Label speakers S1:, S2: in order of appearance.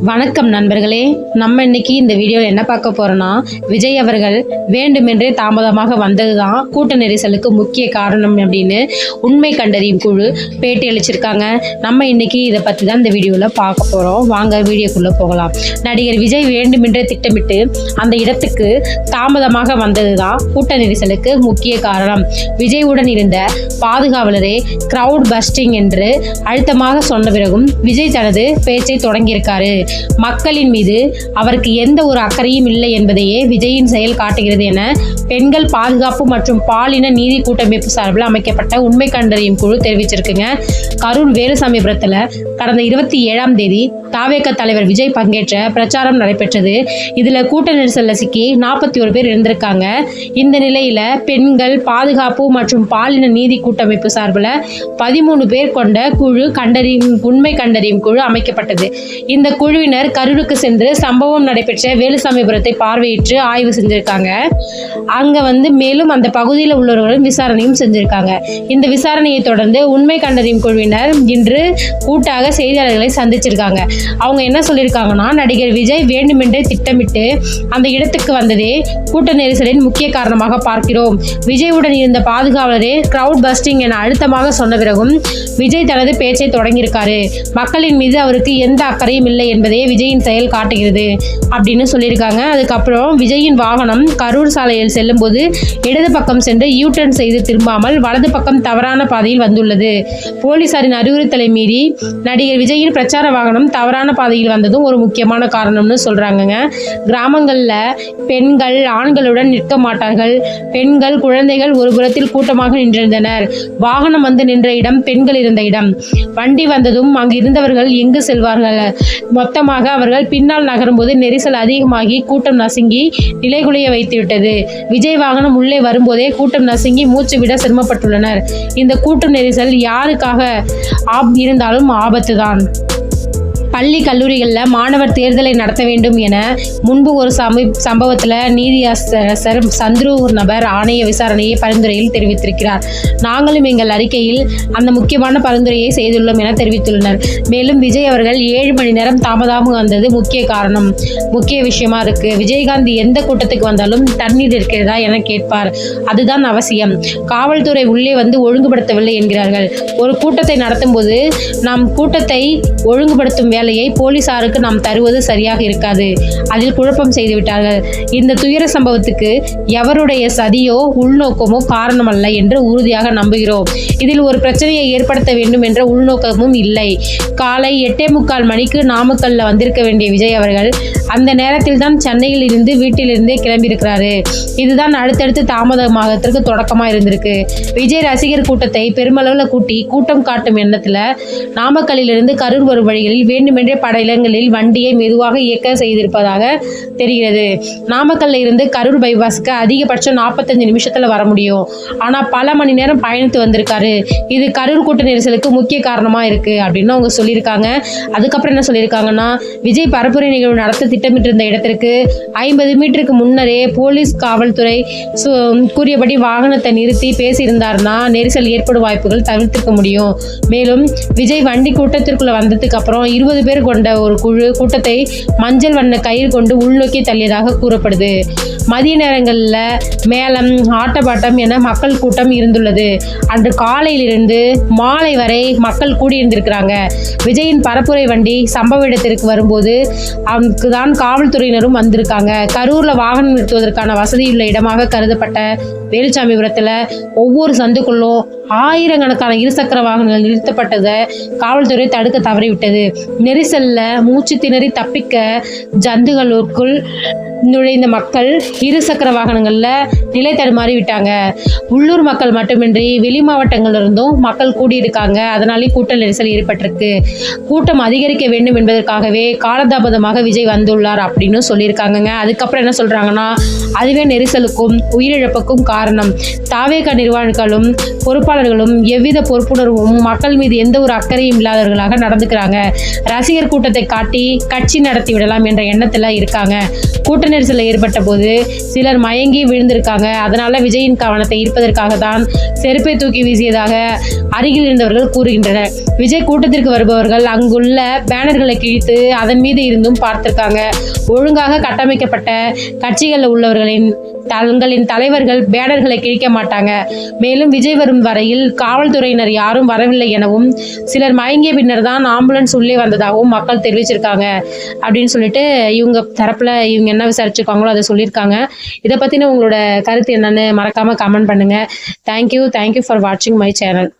S1: வணக்கம் நண்பர்களே, நம்ம இன்னைக்கு இந்த வீடியோவில் என்ன பார்க்க போறோம்னா, விஜய் அவர்கள் வேண்டுமென்றே தாமதமாக வந்ததுதான் கூட்ட நெரிசலுக்கு முக்கிய காரணம் அப்படின்னு உண்மை கண்டறியும் குழு பேட்டி அளிச்சிருக்காங்க. நம்ம இன்னைக்கு இதை பற்றி தான் இந்த வீடியோவில் பார்க்க போகிறோம். வாங்க வீடியோக்குள்ளே போகலாம். நடிகர் விஜய் வேண்டுமென்றே திட்டமிட்டு அந்த இடத்துக்கு தாமதமாக வந்ததுதான் கூட்ட நெரிசலுக்கு முக்கிய காரணம். விஜயுடன் இருந்த பாதுகாவலரே கிரவுட் பஸ்டிங் என்று அழுத்தமாக சொன்ன பிறகும் விஜய் தனது பேச்சை தொடங்கியிருக்காரு. மக்களின் மீது அவருக்கு எந்த ஒரு அக்கறையும் இல்லை என்பதையே விஜயின் செயல் காட்டுகிறது என பெண்கள் பாதுகாப்பு மற்றும் பாலின நீதி கூட்டமைப்பு சார்பில் அமைக்கப்பட்ட உண்மை கண்டறியும் குழு தெரிவிச்சிருக்குங்க. கரூர் வேலுசாமிபுரத்தில் கடந்த 27ஆம் தேதி தாவேக தலைவர் விஜய் பங்கேற்ற பிரச்சாரம் நடைபெற்றது. இதுல கூட்ட நெரிசல்ல சிக்கி 41 பேர் இருந்திருக்காங்க. இந்த நிலையில பெண்கள் பாதுகாப்பு மற்றும் பாலின நீதி கூட்டமைப்பு சார்பில் 13 பேர் கொண்ட குழு உண்மை கண்டறியும் குழு அமைக்கப்பட்டது. இந்த குழுவினர் கரூருக்கு சென்று சம்பவம் நடைபெற்ற வேலுசாமிபுரத்தை பார்வையிட்டு ஆய்வு செஞ்சிருக்காங்க. அங்க மேலும் அந்த பகுதியில் உள்ளவர்களும் விசாரணையும் செஞ்சிருக்காங்க. இந்த விசாரணையை தொடர்ந்து உண்மை கண்டறியும் குழுவினர் இன்று கூட்டாக செய்தியாளர்களை சந்திச்சிருக்காங்க. அவங்க என்ன சொல்லியிருக்காங்கன்னா, நடிகர் விஜய் வேண்டுமென்றே திட்டமிட்டு அந்த இடத்துக்கு வந்ததே கூட்ட நெரிசலின் முக்கிய காரணமாக பார்க்கிறோம். விஜயுடன் இருந்த பாதுகாவலரே கிரவுட் பஸ்டிங் என அழுத்தமாக சொன்ன பிறகும் விஜய் தனது பேச்சை தொடங்கியிருக்காரு. மக்களின் மீது அவருக்கு எந்த அக்கறையும் இல்லை என்பதே விஜயின் செயல் காட்டுகிறது அப்படின்னு சொல்லியிருக்காங்க. அதுக்கப்புறம் விஜயின் வாகனம் கரூர் சாலையில் செல்லும் போது இடது பக்கம் சென்று யூடர்ன் செய்து திரும்பாமல் வலது பக்கம் தவறான பாதையில் வந்துள்ளது. போலீசாரின் அறிவுறுத்தலை மீறி நடிகர் விஜயின் பிரச்சார வாகனம் தவறான பாதையில் வந்ததும் ஒரு முக்கியமான காரணம்னு சொல்றாங்க. கிராமங்கள்ல பெண்கள் ஆண்களுடன் நிற்க மாட்டார்கள். பெண்கள் குழந்தைகள் ஒரு புறத்தில் கூட்டமாக நின்றிருந்தனர். வாகனம் வந்து நின்ற இடம் பெண்கள் இருந்த இடம். வண்டி வந்ததும் அங்கு இருந்தவர்கள் எங்கு செல்வார்கள்? மொத்தமாக அவர்கள் பின்னால் நகரும் போது நெரிசல் அதிகமாகி கூட்டம் நசுங்கி நிலைகுலைய வைத்துவிட்டது. விஜய் வாகனம் உள்ளே வரும்போதே கூட்டம் நசுங்கி மூச்சு விட சிரமப்பட்டுள்ளனர். இந்த கூட்டம் நெரிசல் யாருக்காக இருந்தாலும் ஆபத்து தான். பள்ளி கல்லூரிகளில் மாணவர் தேர்தலை நடத்த வேண்டும் என முன்பு ஒரு சம்பவத்தில் நீதியரசர் சந்துரு நபர் ஆணைய விசாரணையை பரிந்துரையில் தெரிவித்திருக்கிறார். நாங்களும் எங்கள் அறிக்கையில் அந்த முக்கியமான பரிந்துரையை செய்துள்ளோம் என தெரிவித்துள்ளனர். மேலும் விஜய் அவர்கள் 7 மணி நேரம் தாமதமாக வந்தது முக்கிய விஷயமா இருக்கு. விஜயகாந்த் எந்த கூட்டத்துக்கு வந்தாலும் தண்ணீர் இருக்கிறதா என கேட்பார். அதுதான் அவசியம். காவல்துறை உள்ளே வந்து ஒழுங்குபடுத்தவில்லை என்கிறார்கள். ஒரு கூட்டத்தை நடத்தும் போது நாம் கூட்டத்தை ஒழுங்குபடுத்தும் வேலையை போலீசாருக்கு நாம் தருவது சரியாக இருக்காது. அதில் குழப்பம் செய்து விட்டார்கள். இந்த துயர சம்பவத்துக்கு எவருடைய சதியோ உள்நோக்கமோ காரணமல்ல என்று உறுதியாக நம்புகிறோம். இதில் ஒரு பிரச்சனையை ஏற்படுத்த வேண்டும் என்ற உள்நோக்கமும் இல்லை. காலை 8:45 மணிக்கு நாமக்கல்ல வந்திருக்க வேண்டிய விஜய் அவர்கள் அந்த நேரத்தில் தான் சென்னையில் இருந்து வீட்டிலிருந்தே கிளம்பியிருக்கிறாரு. இதுதான் அடுத்தடுத்து தாமதமாகத்திற்கு தொடக்கமா இருந்திருக்கு. விஜய் ரசிகர் கூட்டத்தை பெருமளவில் கூட்டி கூட்டம் காட்டும் எண்ணத்துல நாமக்கல்லிலிருந்து கரூர் வரும் வழிகளில் வேண்டுமென்றே பல இடங்களில் வண்டியை மெதுவாக இயக்க செய்திருப்பதாக தெரிகிறது. நாமக்கல்ல இருந்து கரூர் பைபாஸுக்கு அதிகபட்சம் 45 நிமிஷத்துல வர முடியும். ஆனா பல மணி நேரம் பயணித்து வந்திருக்காரு. இது கரூர் கூட்ட நெரிசலுக்கு முக்கிய காரணமா இருக்கு அப்படின்னு அவங்க சொல்லியிருக்காங்க. அதுக்கப்புறம் என்ன சொல்லியிருக்காங்கன்னா, விஜய் பரப்புரை நிகழ்வு நடத்த திட்டமிட்டிருந்த இடத்திற்கு 50 மீட்டருக்கு முன்னரே போலீஸ் காவல்துறை கூறியபடி வாகனத்தை நிறுத்தி பேசியிருந்தார்னா நெரிசல் ஏற்படும் வாய்ப்புகள் தவிர்த்திருக்க முடியும். மேலும் விஜய் வண்டி கூட்டத்திற்குள்ள வந்ததுக்கு அப்புறம் 20 பேர் கொண்ட ஒரு குழு கூட்டத்தை மஞ்சள் வண்ண கயிறு கொண்டு உள்நோக்கி தள்ளியதாக கூறப்படுது. மதிய நேரங்களில் மேளம் ஆட்டப்பாட்டம் என மக்கள் கூட்டம் இருந்துள்ளது. அன்று காலையிலிருந்து மாலை வரை மக்கள் கூடியிருந்திருக்கிறாங்க. விஜயின் பரப்புரை வண்டி சம்பவ இடத்திற்கு வரும்போது அவனுக்கு தான் காவல்துறையினரும் வந்திருக்காங்க. கரூர்ல வாகனம் நிறுத்துவதற்கான வசதியுள்ள இடமாக கருதப்பட்ட வேலுசாமிபுரத்தில் ஒவ்வொரு சந்துக்குள்ளும் ஆயிரக்கணக்கான இருசக்கர வாகனங்கள் நிறுத்தப்பட்டதை காவல்துறை தடுக்க தவறிவிட்டது. நெரிசல்ல மூச்சு திணறி தப்பிக்க ஜந்துகளுக்குள் நுழைந்த மக்கள் இருசக்கர வாகனங்கள்ல நிலை தடுமாறி விட்டாங்க. உள்ளூர் மக்கள் மட்டுமின்றி வெளி மாவட்டங்களிலிருந்தும் மக்கள் கூடியிருக்காங்க. அதனாலே கூட்ட நெரிசல் ஏற்பட்டிருக்கு. கூட்டம் அதிகரிக்க வேண்டும் என்பதற்காகவே காலதாமதமாக விஜய் வந்துள்ளார் அப்படின்னு சொல்லியிருக்காங்க. அதுக்கப்புறம் என்ன சொல்றாங்கன்னா, அதுவே நெரிசலுக்கும் உயிரிழப்புக்கும் காரணம் காரணம். தாவேகா நிர்வாகிகளும் பொறுப்பாளர்களும் எவ்வித பொறுப்புணர்வும் மக்கள் மீது எந்த ஒரு அக்கறையும் இல்லாதவர்களாக நடந்துக்கிறாங்க. ரசிகர் கூட்டத்தை காட்டி கட்சி நடத்தி விடலாம் என்ற எண்ணத்துல இருக்காங்க. கூட்ட நெரிசல் ஏற்பட்ட போது சிலர் மயங்கி விழுந்திருக்காங்க. அதனால விஜயின் கவனத்தை ஈர்ப்பதற்காக தான் செருப்பை தூக்கி வீசியதாக அருகில் இருந்தவர்கள் கூறுகின்றனர். விஜய் கூட்டத்திற்கு வருபவர்கள் அங்குள்ள பேனர்களை கிழித்து அதன் மீது இருந்தும் பார்த்திருக்காங்க. ஒழுங்காக கட்டமைக்கப்பட்ட கட்சிகளில் உள்ளவர்களின் தங்களின் தலைவர்கள் பேனர்களை கிழிக்க மாட்டாங்க. மேலும் விஜய் வரும் வரையில் காவல்துறையினர் யாரும் வரவில்லை எனவும் சிலர் மயங்கிய பின்னர் தான் ஆம்புலன்ஸ் உள்ளே வந்ததாகவும் மக்கள் தெரிவிச்சிருக்காங்க அப்படின்னு சொல்லிட்டு இவங்க தரப்புல இவங்க என்ன விசாரிச்சிருக்காங்களோ அதை சொல்லியிருக்காங்க. இதை பத்தின உங்களோட கருத்து என்னன்னு மறக்காம கமெண்ட் பண்ணுங்க. தேங்க்யூ ஃபார் வாட்சிங் மை சேனல்.